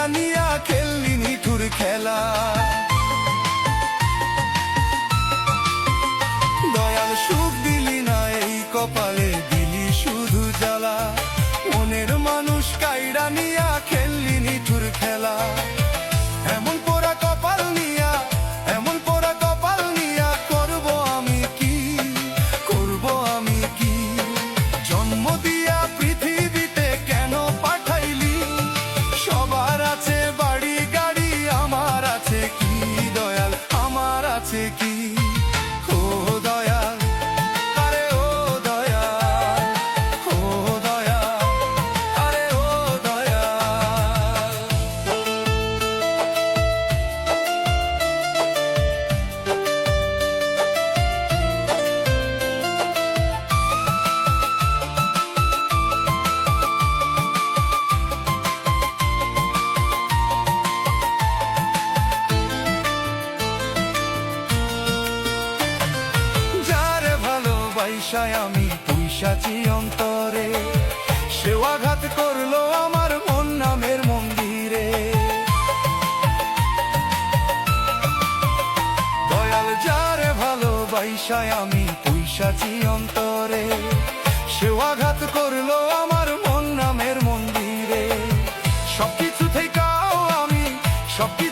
কাইড়া নিয়া খেললি নিঠুর খেলা। দয়াল সুখ দিলি না এই কপালে, দিলি শুধু জ্বালা। মনের মানুষ কাইড়া নিয়া খেললি নিঠুর খেলা। এমন পোড়া কপাল নিয়া, এমন পোড়া কপাল নিয়া করব আমি কি, করব আমি কি? জন্ম দিয়া পৃথিবীতে কেন পাঠাইলি? সবার আছে বাড়ি গাড়ি, আমার আছে কি দয়াল, আমার আছে কি? ও দয়াল, আরে ও দয়াল, ও দয়াল, আরে ও দয়াল। যারে ভালোবাসায় আমি পুইসাছি অন্তরে, সেও আঘাত করলো আমার মন নামের মন্দিরে। দয়াল যারে ভালোবাসায় আমি পুইসাছি অন্তরে, সেও আঘাত করলো আমার মন নামের মন্দিরে। সবকিছু থেকেও আমি সবকিছু